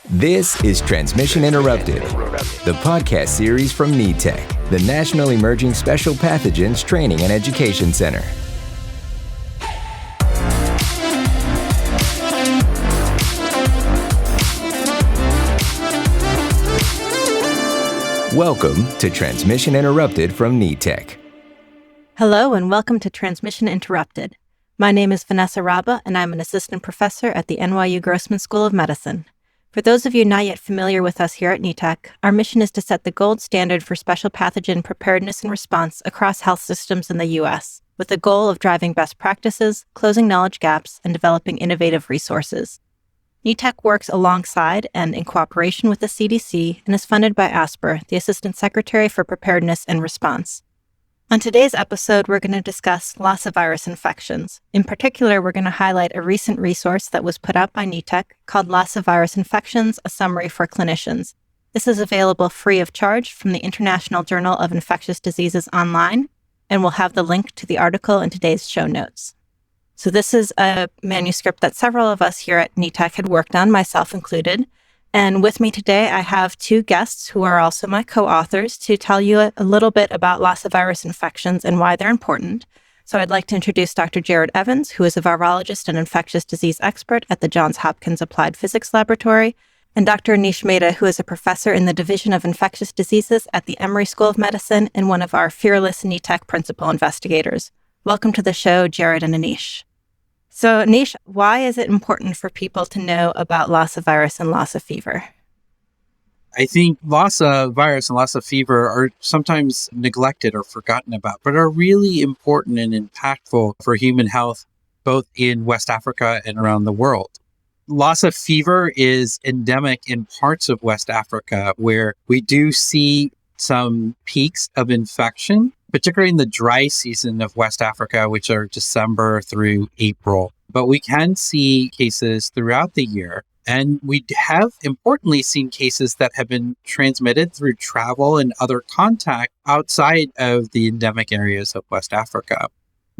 This is Transmission Interrupted, the podcast series from NETEC, the National Emerging Special Pathogens Training and Education Center. Welcome to Transmission Interrupted from NETEC. Hello and welcome to Transmission Interrupted. My name is Vanessa Rabbe and I'm an assistant professor at the NYU Grossman School of Medicine. For those of you not yet familiar with us here at NETEC, our mission is to set the gold standard for special pathogen preparedness and response across health systems in the U.S., with the goal of driving best practices, closing knowledge gaps, and developing innovative resources. NETEC works alongside and in cooperation with the CDC and is funded by ASPR, the Assistant Secretary for Preparedness and Response. On today's episode, we're going to discuss Lassa virus infections. In particular, we're going to highlight a recent resource that was put out by NETEC called Lassa Virus Infections, a Summary for Clinicians. This is available free of charge from the International Journal of Infectious Diseases online, and we'll have the link to the article in today's show notes. So this is a manuscript that several of us here at NETEC had worked on, myself included. And with me today, I have two guests who are also my co-authors to tell you a little bit about Lassa virus infections and why they're important. So I'd like to introduce Dr. Jared Evans, who is a virologist and infectious disease expert at the Johns Hopkins Applied Physics Laboratory, and Dr. Aneesh Mehta, who is a professor in the Division of Infectious Diseases at the Emory School of Medicine and one of our fearless NETEC principal investigators. Welcome to the show, Jared and Aneesh. So, Aneesh, why is it important for people to know about Lassa virus and Lassa fever? I think Lassa virus and Lassa fever are sometimes neglected or forgotten about, but are really important and impactful for human health, both in West Africa and around the world. Lassa fever is endemic in parts of West Africa where we do see some peaks of infection, particularly in the dry season of West Africa, which are December through April. But we can see cases throughout the year. And we have, importantly, seen cases that have been transmitted through travel and other contact outside of the endemic areas of West Africa.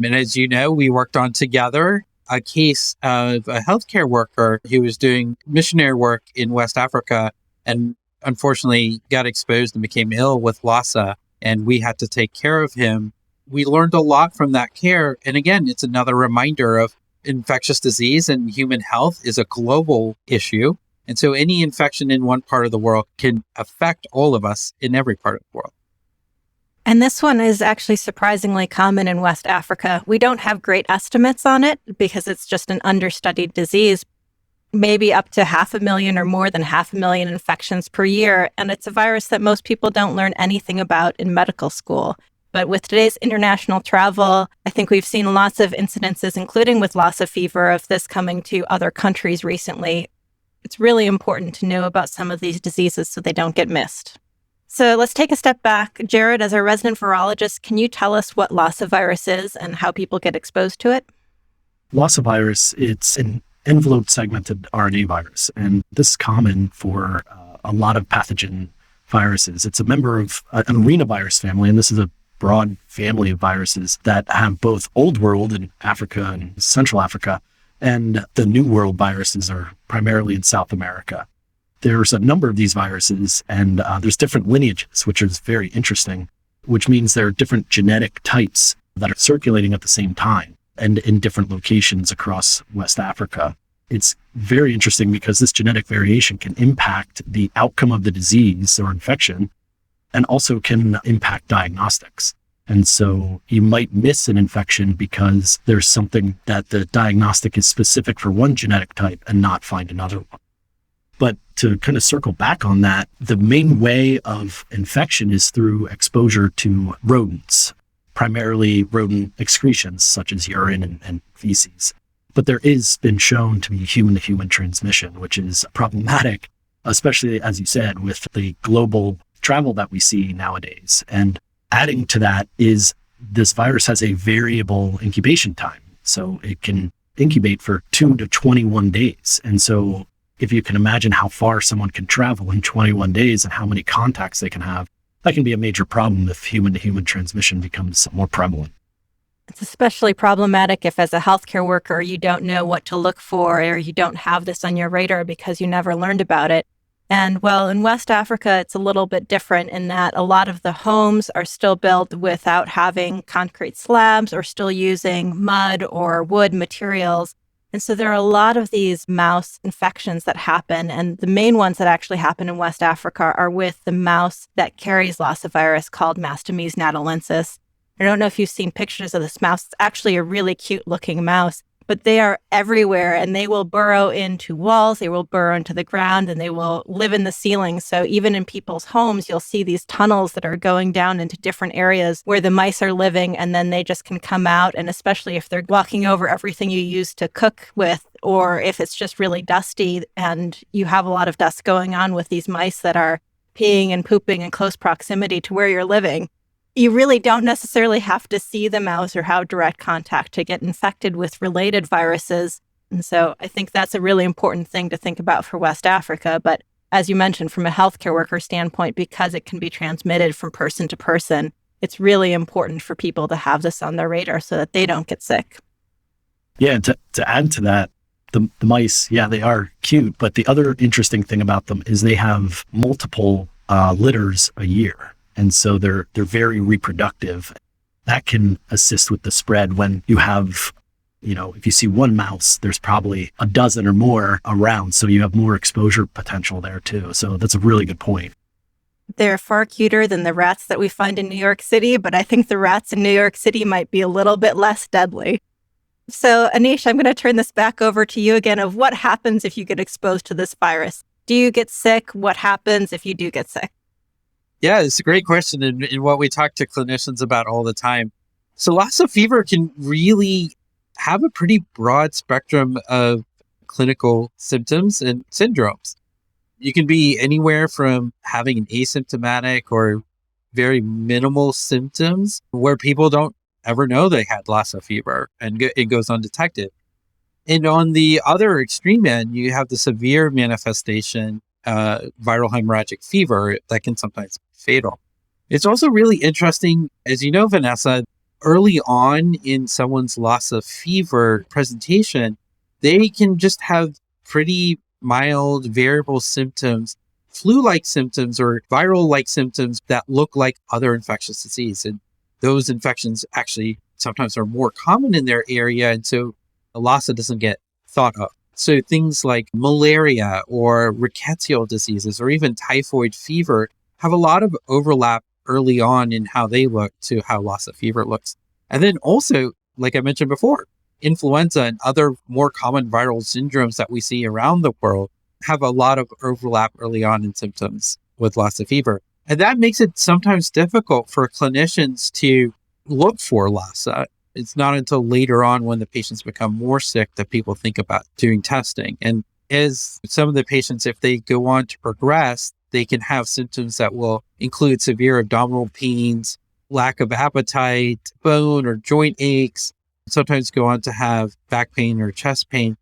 And as you know, we worked on together a case of a healthcare worker who was doing missionary work in West Africa and unfortunately got exposed and became ill with Lassa, and we had to take care of him. We learned a lot from that care. And again, it's another reminder of infectious disease and human health is a global issue. And so any infection in one part of the world can affect all of us in every part of the world. And this one is actually surprisingly common in West Africa. We don't have great estimates on it because it's just an understudied disease, maybe up to 500,000 or more than 500,000 infections per year. And it's a virus that most people don't learn anything about in medical school. But with today's international travel, I think we've seen lots of incidences, including with Lassa fever, of this coming to other countries recently. It's really important to know about some of these diseases so they don't get missed. So let's take a step back. Jared, as a resident virologist, can you tell us what Lassa virus is and how people get exposed to it? Lassa virus, it's an envelope segmented RNA virus, and this is common for a lot of pathogen viruses. It's a member of an arenavirus family, and this is a broad family of viruses that have both Old World in Africa and Central Africa, and the New World viruses are primarily in South America. There's a number of these viruses, and there's different lineages, which is very interesting, which means there are different genetic types that are circulating at the same time and in different locations across West Africa. It's very interesting because this genetic variation can impact the outcome of the disease or infection and also can impact diagnostics. And so you might miss an infection because there's something that the diagnostic is specific for one genetic type and not find another one. But to kind of circle back on that, the main way of infection is through exposure to rodents, primarily rodent excretions such as urine and feces. But there is been shown to be human-to-human transmission, which is problematic, especially, as you said, with the global travel that we see nowadays. And adding to that is this virus has a variable incubation time. So it can incubate for 2 to 21 days. And so if you can imagine how far someone can travel in 21 days and how many contacts they can have, that can be a major problem if human-to-human transmission becomes more prevalent. It's especially problematic if, as a healthcare worker, you don't know what to look for or you don't have this on your radar because you never learned about it. And well, in West Africa, it's a little bit different in that a lot of the homes are still built without having concrete slabs or still using mud or wood materials. And so there are a lot of these mouse infections that happen. And the main ones that actually happen in West Africa are with the mouse that carries Lassa virus called Mastomys natalensis. I don't know if you've seen pictures of this mouse. It's actually a really cute looking mouse, but they are everywhere and they will burrow into walls, they will burrow into the ground, and they will live in the ceiling. So even in people's homes, you'll see these tunnels that are going down into different areas where the mice are living, and then they just can come out. And especially if they're walking over everything you use to cook with, or if it's just really dusty and you have a lot of dust going on with these mice that are peeing and pooping in close proximity to where you're living, you really don't necessarily have to see the mouse or have direct contact to get infected with related viruses. And so I think that's a really important thing to think about for West Africa. But as you mentioned, from a healthcare worker standpoint, because it can be transmitted from person to person, it's really important for people to have this on their radar so that they don't get sick. Yeah, and to add to that, the mice, yeah, they are cute, but the other interesting thing about them is they have multiple litters a year. And so they're very reproductive. That can assist with the spread when you have, if you see one mouse, there's probably a dozen or more around. So you have more exposure potential there too. So that's a really good point. They're far cuter than the rats that we find in New York City, but I think the rats in New York City might be a little bit less deadly. So Aneesh, I'm going to turn this back over to you again of what happens if you get exposed to this virus. Do you get sick? What happens if you do get sick? Yeah, it's a great question and what we talk to clinicians about all the time. So Lassa fever can really have a pretty broad spectrum of clinical symptoms and syndromes. You can be anywhere from having an asymptomatic or very minimal symptoms where people don't ever know they had Lassa fever and it goes undetected. And on the other extreme end, you have the severe manifestation, viral hemorrhagic fever that can sometimes be fatal. It's also really interesting, as you know, Vanessa, early on in someone's Lassa fever presentation, they can just have pretty mild variable symptoms, flu-like symptoms or viral-like symptoms that look like other infectious disease. And those infections actually sometimes are more common in their area. And so Lassa doesn't get thought of. So things like malaria or rickettsial diseases or even typhoid fever have a lot of overlap early on in how they look to how Lassa fever looks. And then also, like I mentioned before, influenza and other more common viral syndromes that we see around the world have a lot of overlap early on in symptoms with Lassa fever. And that makes it sometimes difficult for clinicians to look for Lassa. It's not until later on when the patients become more sick that people think about doing testing. And as some of the patients, if they go on to progress, they can have symptoms that will include severe abdominal pains, lack of appetite, bone or joint aches, sometimes go on to have back pain or chest pain.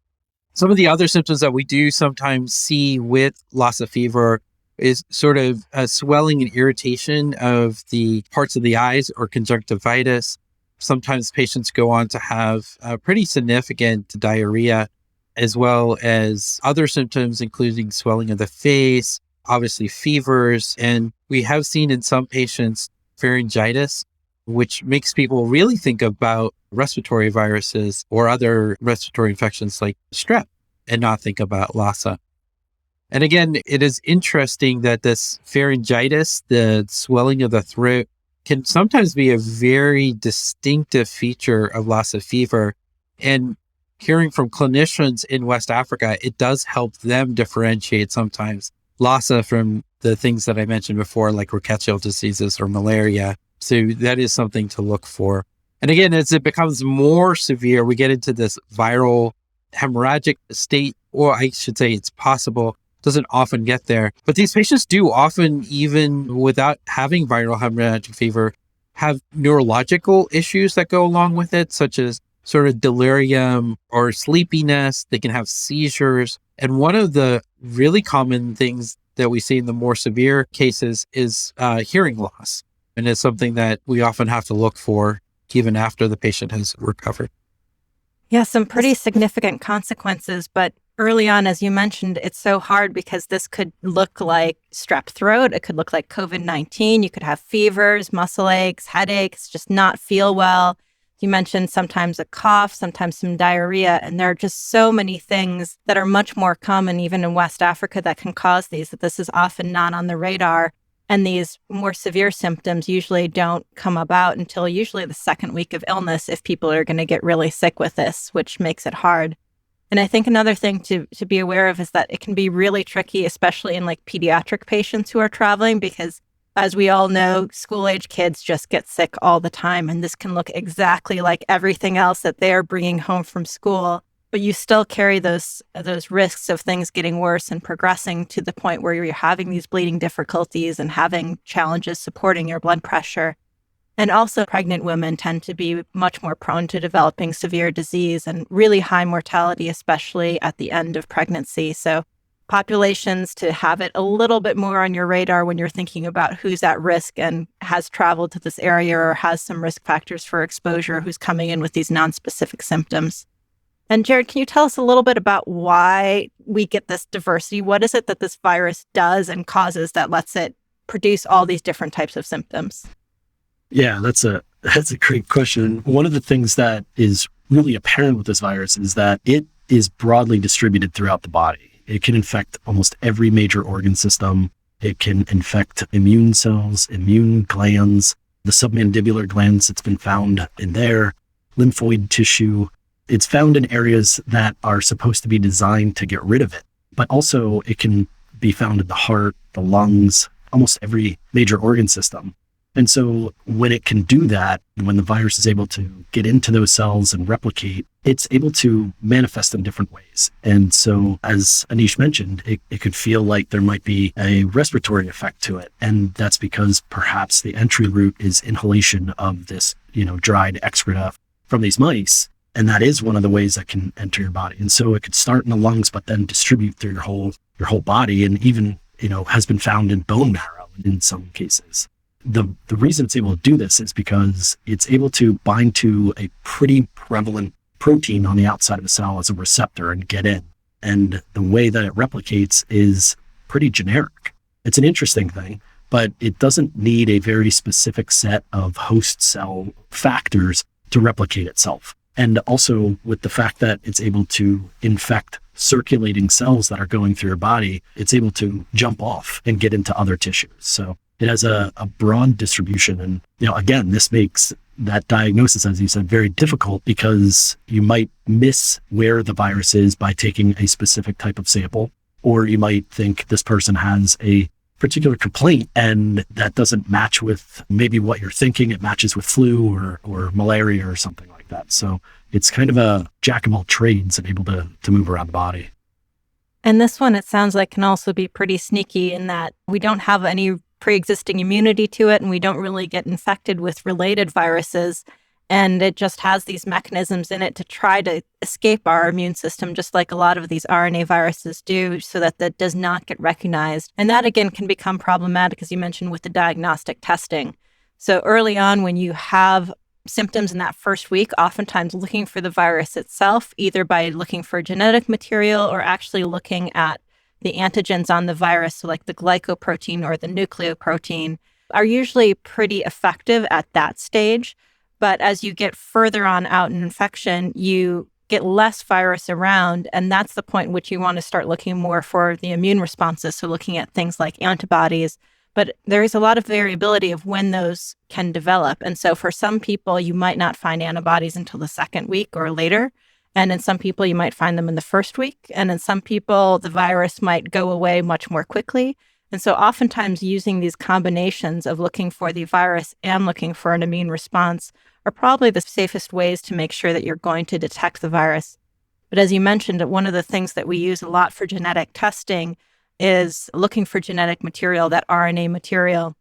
Some of the other symptoms that we do sometimes see with Lassa fever is sort of a swelling and irritation of the parts of the eyes or conjunctivitis. Sometimes patients go on to have pretty significant diarrhea, as well as other symptoms, including swelling of the face, obviously fevers. And we have seen in some patients pharyngitis, which makes people really think about respiratory viruses or other respiratory infections like strep and not think about Lassa. And again, it is interesting that this pharyngitis, the swelling of the throat, can sometimes be a very distinctive feature of Lassa fever. And hearing from clinicians in West Africa, it does help them differentiate sometimes Lassa from the things that I mentioned before, like rickettsial diseases or malaria. So that is something to look for. And again, as it becomes more severe, we get into this viral hemorrhagic state, or I should say it's possible, doesn't often get there. But these patients do often, even without having viral hemorrhagic fever, have neurological issues that go along with it, such as sort of delirium or sleepiness. They can have seizures. And one of the really common things that we see in the more severe cases is hearing loss. And it's something that we often have to look for even after the patient has recovered. Yeah, some pretty significant consequences, but Early on, as you mentioned, it's so hard because this could look like strep throat. It could look like COVID-19. You could have fevers, muscle aches, headaches, just not feel well. You mentioned sometimes a cough, sometimes some diarrhea, and there are just so many things that are much more common even in West Africa that can cause these, that this is often not on the radar. And these more severe symptoms usually don't come about until usually the second week of illness if people are going to get really sick with this, which makes it hard. And I think another thing to be aware of is that it can be really tricky, especially in like pediatric patients who are traveling, because as we all know, school-age kids just get sick all the time. And this can look exactly like everything else that they're bringing home from school. But you still carry those risks of things getting worse and progressing to the point where you're having these bleeding difficulties and having challenges supporting your blood pressure. And also pregnant women tend to be much more prone to developing severe disease and really high mortality, especially at the end of pregnancy. So populations to have it a little bit more on your radar when you're thinking about who's at risk and has traveled to this area or has some risk factors for exposure, who's coming in with these nonspecific symptoms. And Jared, can you tell us a little bit about why we get this diversity? What is it that this virus does and causes that lets it produce all these different types of symptoms? Yeah, that's a great question. One of the things that is really apparent with this virus is that it is broadly distributed throughout the body. It can infect almost every major organ system. It can infect immune cells, immune glands, the submandibular glands. It's been found in there, lymphoid tissue. It's found in areas that are supposed to be designed to get rid of it. But also it can be found in the heart, the lungs, almost every major organ system. And so when it can do that, when the virus is able to get into those cells and replicate, it's able to manifest in different ways. And so as Aneesh mentioned, it could feel like there might be a respiratory effect to it. And that's because perhaps the entry route is inhalation of this, dried excreta from these mice. And that is one of the ways that can enter your body. And so it could start in the lungs, but then distribute through your whole body, and even, has been found in bone marrow in some cases. The reason it's able to do this is because it's able to bind to a pretty prevalent protein on the outside of the cell as a receptor and get in. And the way that it replicates is pretty generic. It's an interesting thing, but it doesn't need a very specific set of host cell factors to replicate itself. And also with the fact that it's able to infect circulating cells that are going through your body, it's able to jump off and get into other tissues. So it has a broad distribution. And, again, this makes that diagnosis, as you said, very difficult because you might miss where the virus is by taking a specific type of sample, or you might think this person has a particular complaint and that doesn't match with maybe what you're thinking. It matches with flu or malaria or something like that. So it's kind of a jack of all trades and able to move around the body. And this one, it sounds like, can also be pretty sneaky in that we don't have any pre-existing immunity to it, and we don't really get infected with related viruses. And it just has these mechanisms in it to try to escape our immune system, just like a lot of these RNA viruses do, so that that does not get recognized. And that, again, can become problematic, as you mentioned, with the diagnostic testing. So early on, when you have symptoms in that first week, oftentimes looking for the virus itself, either by looking for genetic material or actually looking at the antigens on the virus, so like the glycoprotein or the nucleoprotein, are usually pretty effective at that stage. But as you get further on out in infection, you get less virus around. And that's the point in which you want to start looking more for the immune responses. So looking at things like antibodies. But there is a lot of variability of when those can develop. And so for some people, you might not find antibodies until the second week or later. And in some people, you might find them in the first week. And in some people, the virus might go away much more quickly. And so oftentimes using these combinations of looking for the virus and looking for an immune response are probably the safest ways to make sure that you're going to detect the virus. But as you mentioned, one of the things that we use a lot for genetic testing is looking for genetic material, that RNA material,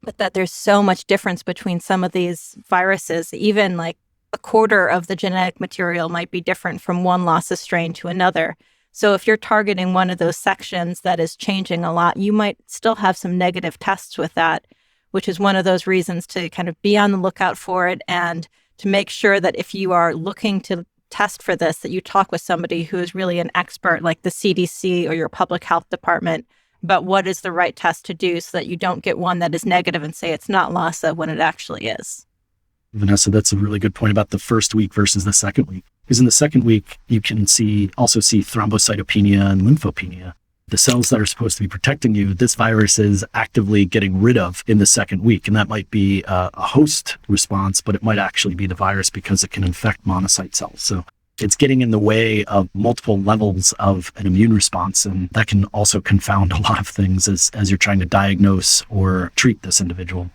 but that there's so much difference between some of these viruses, even like a quarter of the genetic material might be different from one Lassa strain to another. So if you're targeting one of those sections that is changing a lot, you might still have some negative tests with that, which is one of those reasons to kind of be on the lookout for it and to make sure that if you are looking to test for this, that you talk with somebody who is really an expert like the CDC or your public health department about what is the right test to do so that you don't get one that is negative and say it's not Lassa when it actually is. Vanessa, that's a really good point about the first week versus the second week. Because in the second week, you can also see thrombocytopenia and lymphopenia. The cells that are supposed to be protecting you, this virus is actively getting rid of in the second week. And that might be a host response, but it might actually be the virus because it can infect monocyte cells. So it's getting in the way of multiple levels of an immune response. And that can also confound a lot of things as you're trying to diagnose or treat this individual.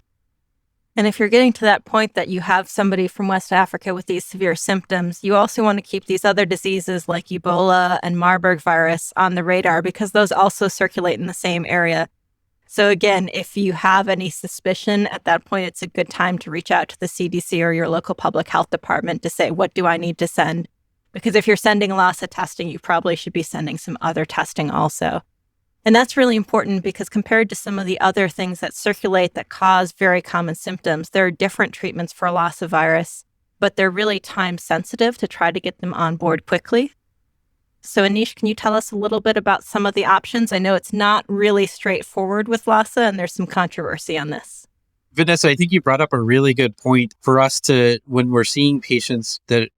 And if you're getting to that point that you have somebody from West Africa with these severe symptoms, you also want to keep these other diseases like Ebola and Marburg virus on the radar because those also circulate in the same area. So again, if you have any suspicion at that point, it's a good time to reach out to the CDC or your local public health department to say, what do I need to send? Because if you're sending Lassa testing, you probably should be sending some other testing also. And that's really important because compared to some of the other things that circulate that cause very common symptoms, there are different treatments for Lassa virus, but they're really time sensitive to try to get them on board quickly. So Aneesh, can you tell us a little bit about some of the options? I know it's not really straightforward with Lassa and there's some controversy on this. Vanessa, I think you brought up a really good point for us to, when we're seeing patients that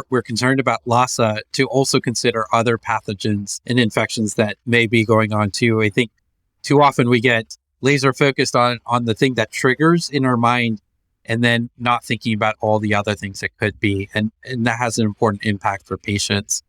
we're concerned about Lassa, to also consider other pathogens and infections that may be going on too. I think too often we get laser focused on the thing that triggers in our mind and then not thinking about all the other things it could be. And that has an important impact for patients.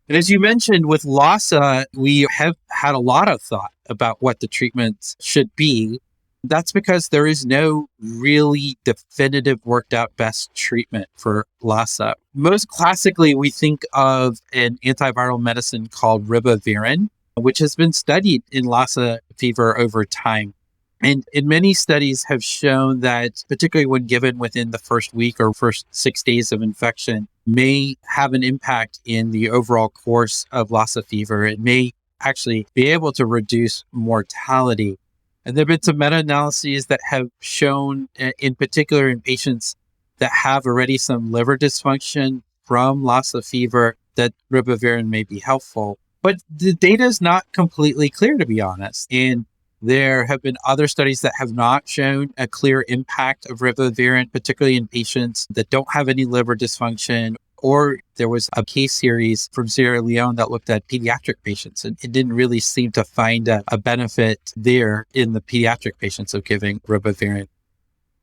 And as you mentioned with Lassa, we have had a lot of thought about what the treatments should be. That's because there is no really definitive worked out best treatment for Lassa. Most classically, we think of an antiviral medicine called ribavirin, which has been studied in Lassa fever over time. And many studies have shown that, particularly when given within the first week or first 6 days of infection, may have an impact in the overall course of Lassa fever. It may actually be able to reduce mortality. And there have been some meta-analyses that have shown, in particular in patients that have already some liver dysfunction from Lassa fever, that ribavirin may be helpful. But the data is not completely clear, to be honest. And there have been other studies that have not shown a clear impact of ribavirin, particularly in patients that don't have any liver dysfunction. Or there was a case series from Sierra Leone that looked at pediatric patients, and it didn't really seem to find a benefit there in the pediatric patients of giving ribavirin.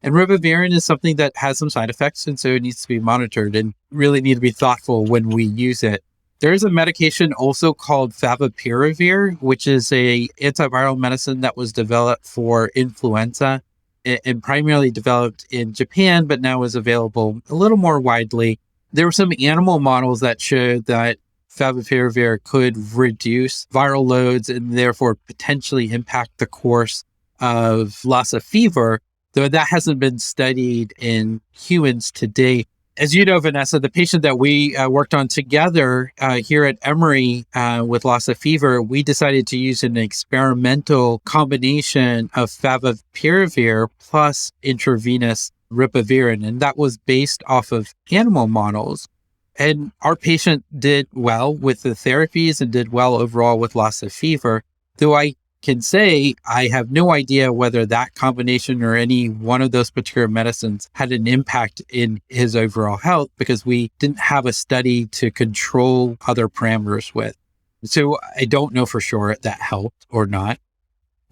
And ribavirin is something that has some side effects, and so it needs to be monitored and really need to be thoughtful when we use it. There is a medication also called favipiravir, which is a antiviral medicine that was developed for influenza and primarily developed in Japan, but now is available a little more widely. There were some animal models that showed that favipiravir could reduce viral loads and therefore potentially impact the course of Lassa fever, though that hasn't been studied in humans to date. As you know, Vanessa, the patient that we worked on together here at Emory with Lassa fever, we decided to use an experimental combination of favipiravir plus intravenous ribavirin, and that was based off of animal models. And our patient did well with the therapies and did well overall with Lassa fever, though I can say I have no idea whether that combination or any one of those particular medicines had an impact in his overall health because we didn't have a study to control other parameters with. So I don't know for sure if that helped or not.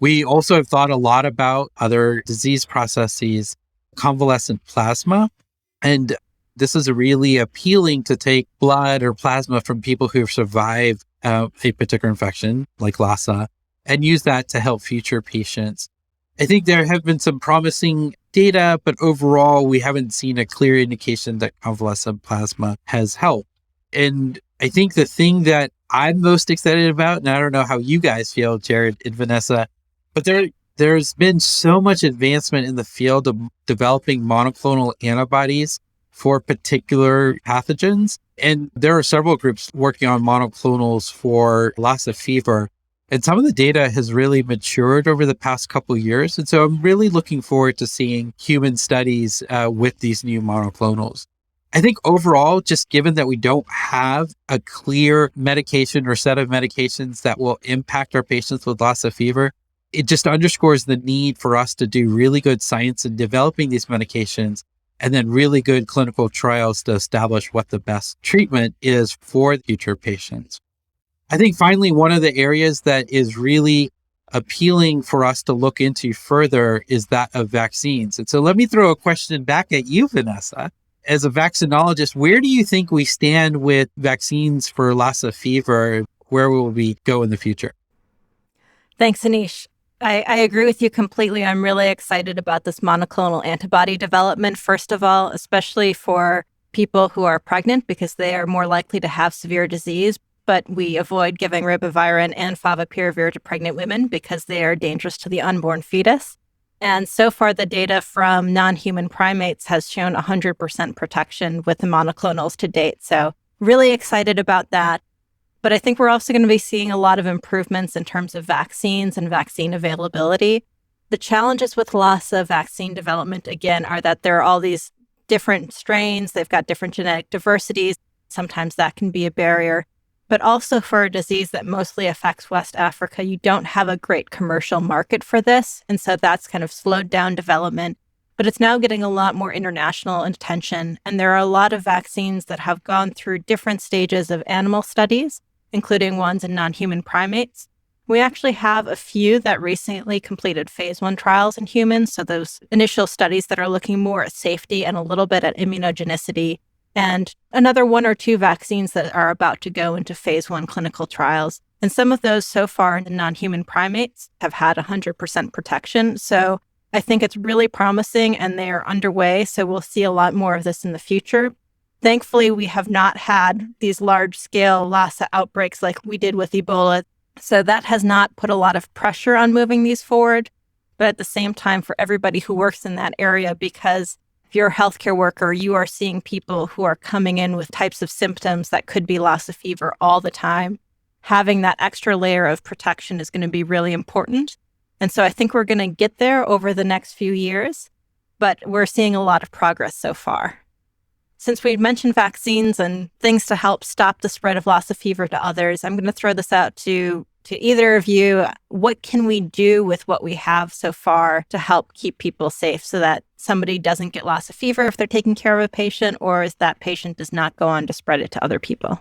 We also have thought a lot about other disease processes, convalescent plasma. And this is really appealing to take blood or plasma from people who have survived a particular infection like Lassa and use that to help future patients. I think there have been some promising data, but overall, we haven't seen a clear indication that convalescent plasma has helped. And I think the thing that I'm most excited about, and I don't know how you guys feel, Jared and Vanessa, but there's been so much advancement in the field of developing monoclonal antibodies for particular pathogens. And there are several groups working on monoclonals for Lassa fever. And some of the data has really matured over the past couple of years. And so I'm really looking forward to seeing human studies with these new monoclonals. I think overall, just given that we don't have a clear medication or set of medications that will impact our patients with Lassa fever, it just underscores the need for us to do really good science in developing these medications and then really good clinical trials to establish what the best treatment is for future patients. I think finally, one of the areas that is really appealing for us to look into further is that of vaccines. And so let me throw a question back at you, Vanessa. As a vaccinologist, where do you think we stand with vaccines for Lassa fever? Where will we go in the future? Thanks, Aneesh. I agree with you completely. I'm really excited about this monoclonal antibody development, first of all, especially for people who are pregnant because they are more likely to have severe disease. But we avoid giving ribavirin and favipiravir to pregnant women because they are dangerous to the unborn fetus. And so far, the data from non-human primates has shown 100% protection with the monoclonals to date. So really excited about that. But I think we're also going to be seeing a lot of improvements in terms of vaccines and vaccine availability. The challenges with Lassa vaccine development, again, are that there are all these different strains. They've got different genetic diversities. Sometimes that can be a barrier. But also for a disease that mostly affects West Africa, you don't have a great commercial market for this. And so that's kind of slowed down development. But it's now getting a lot more international attention. And there are a lot of vaccines that have gone through different stages of animal studies, including ones in non-human primates. We actually have a few that recently completed phase 1 trials in humans. So those initial studies that are looking more at safety and a little bit at immunogenicity, and another 1 or 2 vaccines that are about to go into phase 1 clinical trials. And some of those so far in non-human primates have had 100% protection. So I think it's really promising and they are underway. So we'll see a lot more of this in the future. Thankfully, we have not had these large-scale Lassa outbreaks like we did with Ebola. So that has not put a lot of pressure on moving these forward. But at the same time, for everybody who works in that area, because if you're a healthcare worker, you are seeing people who are coming in with types of symptoms that could be Lassa fever all the time. Having that extra layer of protection is going to be really important. And so I think we're going to get there over the next few years, but we're seeing a lot of progress so far. Since we've mentioned vaccines and things to help stop the spread of Lassa fever to others, I'm going to throw this out to either of you. What can we do with what we have so far to help keep people safe so that somebody doesn't get Lassa fever if they're taking care of a patient, or if that patient does not go on to spread it to other people?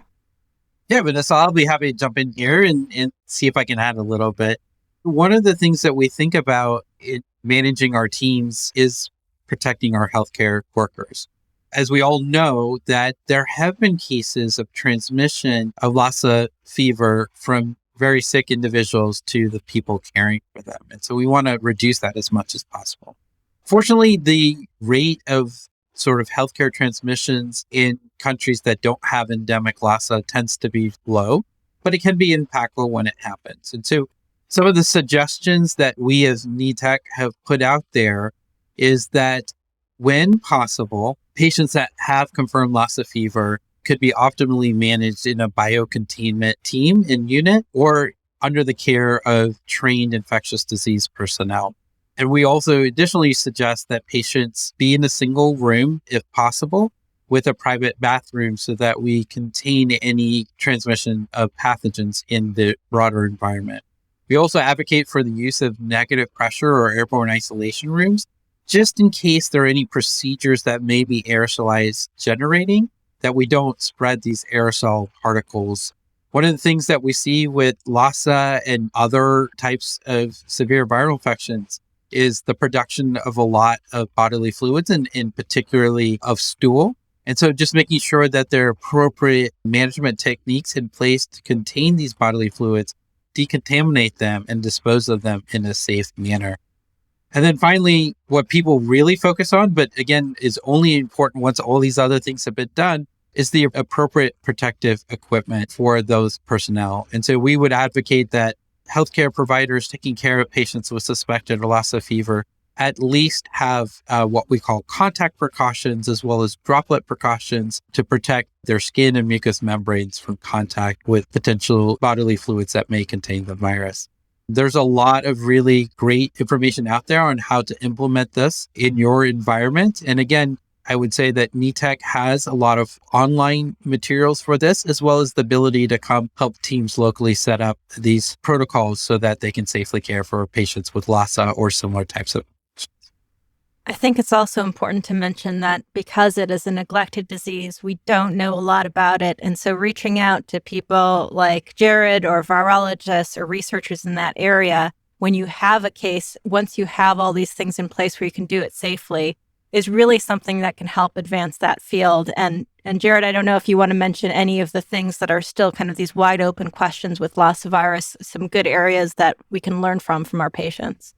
Yeah, Vanessa, I'll be happy to jump in here and see if I can add a little bit. One of the things that we think about in managing our teams is protecting our healthcare workers. As we all know, that there have been cases of transmission of Lassa fever from very sick individuals to the people caring for them. And so we want to reduce that as much as possible. Fortunately, the rate of sort of healthcare transmissions in countries that don't have endemic Lassa tends to be low, but it can be impactful when it happens. And so some of the suggestions that we as NETEC have put out there is that when possible, patients that have confirmed Lassa fever could be optimally managed in a biocontainment team and unit or under the care of trained infectious disease personnel. And we also additionally suggest that patients be in a single room, if possible, with a private bathroom so that we contain any transmission of pathogens in the broader environment. We also advocate for the use of negative pressure or airborne isolation rooms, just in case there are any procedures that may be aerosolized generating, that we don't spread these aerosol particles. One of the things that we see with Lassa and other types of severe viral infections is the production of a lot of bodily fluids and particularly of stool. And so just making sure that there are appropriate management techniques in place to contain these bodily fluids, decontaminate them, and dispose of them in a safe manner. And then finally, what people really focus on, but again, is only important once all these other things have been done, is the appropriate protective equipment for those personnel. And so we would advocate that healthcare providers taking care of patients with suspected or Lassa fever at least have what we call contact precautions as well as droplet precautions to protect their skin and mucous membranes from contact with potential bodily fluids that may contain the virus. There's a lot of really great information out there on how to implement this in your environment. And again, I would say that NETEC has a lot of online materials for this, as well as the ability to come help teams locally set up these protocols so that they can safely care for patients with Lassa or similar types of. I think it's also important to mention that because it is a neglected disease, we don't know a lot about it. And so reaching out to people like Jared or virologists or researchers in that area, when you have a case, once you have all these things in place where you can do it safely, is really something that can help advance that field. And Jared, I don't know if you want to mention any of the things that are still kind of these wide open questions with Lassa virus, some good areas that we can learn from our patients.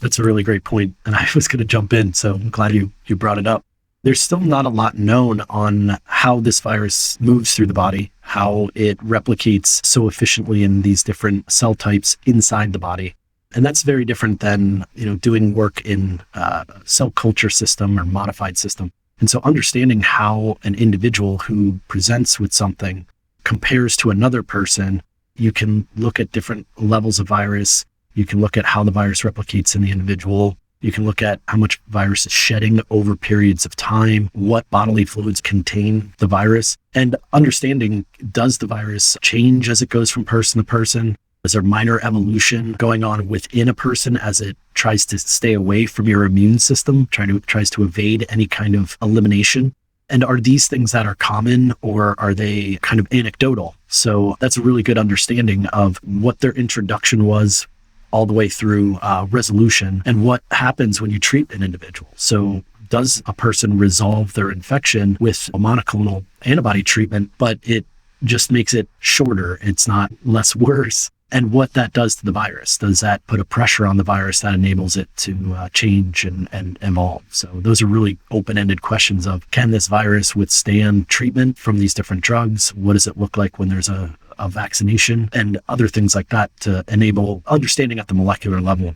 That's a really great point. And I was going to jump in, so I'm glad you brought it up. There's still not a lot known on how this virus moves through the body, how it replicates so efficiently in these different cell types inside the body. And that's very different than, doing work in a cell culture system or modified system. And so understanding how an individual who presents with something compares to another person, you can look at different levels of virus. You can look at how the virus replicates in the individual. You can look at how much virus is shedding over periods of time, what bodily fluids contain the virus, and understanding, does the virus change as it goes from person to person? Is there minor evolution going on within a person as it tries to stay away from your immune system, tries to evade any kind of elimination? And are these things that are common, or are they kind of anecdotal? So that's a really good understanding of what their introduction was all the way through resolution, and what happens when you treat an individual. So does a person resolve their infection with a monoclonal antibody treatment, but it just makes it shorter? It's not less worse. And what that does to the virus. Does that put a pressure on the virus that enables it to change and evolve? So those are really open-ended questions of, can this virus withstand treatment from these different drugs? What does it look like when there's a vaccination? And other things like that to enable understanding at the molecular level.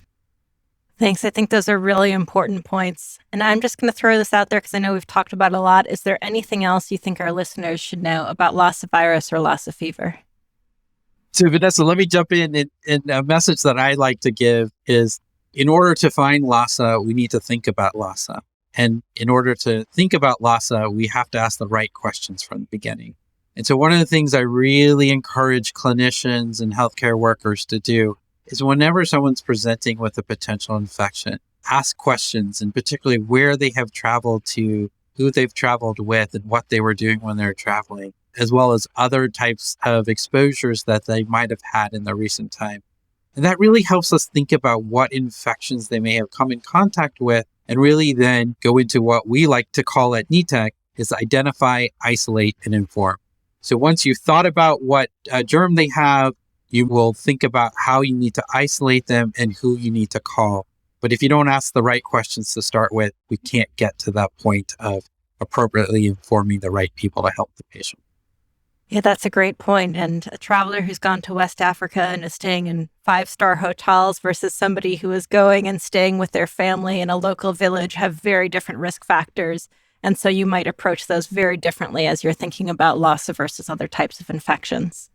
Thanks. I think those are really important points. And I'm just going to throw this out there because I know we've talked about it a lot. Is there anything else you think our listeners should know about Lassa virus or Lassa fever? So Vanessa, let me jump in. And a message that I like to give is, in order to find Lassa, we need to think about Lassa. And in order to think about Lassa, we have to ask the right questions from the beginning. And so one of the things I really encourage clinicians and healthcare workers to do is, whenever someone's presenting with a potential infection, ask questions, and particularly where they have traveled to, who they've traveled with, and what they were doing when they're traveling, as well as other types of exposures that they might have had in the recent time. And that really helps us think about what infections they may have come in contact with, and really then go into what we like to call at NETEC is identify, isolate, and inform. So once you've thought about what germ they have, you will think about how you need to isolate them and who you need to call. But if you don't ask the right questions to start with, we can't get to that point of appropriately informing the right people to help the patient. Yeah, that's a great point. And a traveler who's gone to West Africa and is staying in 5-star hotels versus somebody who is going and staying with their family in a local village have very different risk factors. And so you might approach those very differently as you're thinking about Lassa versus other types of infections.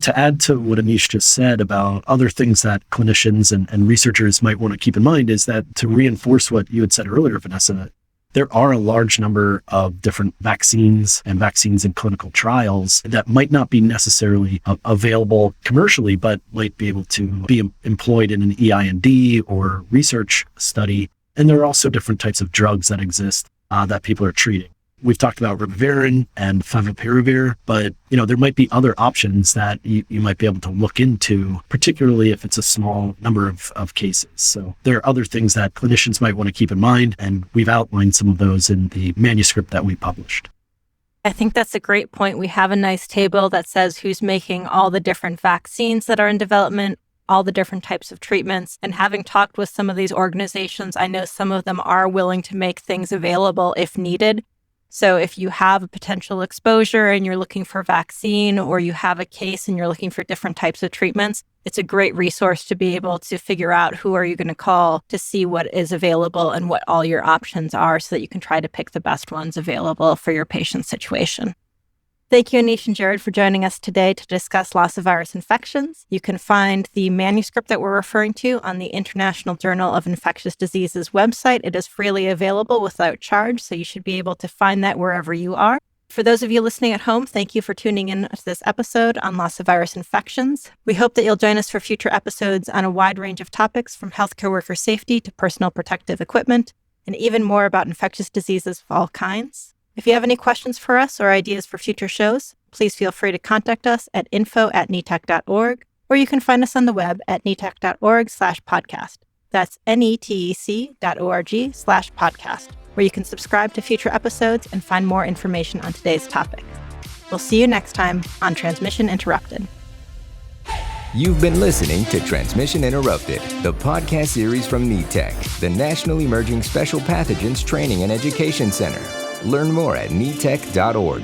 To add to what Aneesh just said about other things that clinicians and researchers might want to keep in mind, is that, to reinforce what you had said earlier, Vanessa, there are a large number of different vaccines and vaccines in clinical trials that might not be necessarily available commercially, but might be able to be employed in an EIND or research study. And there are also different types of drugs that exist that people are treating. We've talked about ribavirin and favipiravir, but there might be other options that you might be able to look into, particularly if it's a small number of cases. So there are other things that clinicians might want to keep in mind, and we've outlined some of those in the manuscript that we published. I think that's a great point. We have a nice table that says who's making all the different vaccines that are in development, all the different types of treatments. And having talked with some of these organizations, I know some of them are willing to make things available if needed. So if you have a potential exposure and you're looking for a vaccine, or you have a case and you're looking for different types of treatments, it's a great resource to be able to figure out who are you going to call to see what is available and what all your options are, so that you can try to pick the best ones available for your patient situation. Thank you, Aneesh and Jared, for joining us today to discuss Lassa virus infections. You can find the manuscript that we're referring to on the International Journal of Infectious Diseases website. It is freely available without charge, so you should be able to find that wherever you are. For those of you listening at home, thank you for tuning in to this episode on Lassa virus infections. We hope that you'll join us for future episodes on a wide range of topics, from healthcare worker safety to personal protective equipment, and even more about infectious diseases of all kinds. If you have any questions for us or ideas for future shows, please feel free to contact us at info@netec.org, or you can find us on the web at netec.org/podcast. That's netec.org/podcast, where you can subscribe to future episodes and find more information on today's topic. We'll see you next time on Transmission Interrupted. You've been listening to Transmission Interrupted, the podcast series from NETEC, the National Emerging Special Pathogens Training and Education Center. Learn more at netec.org.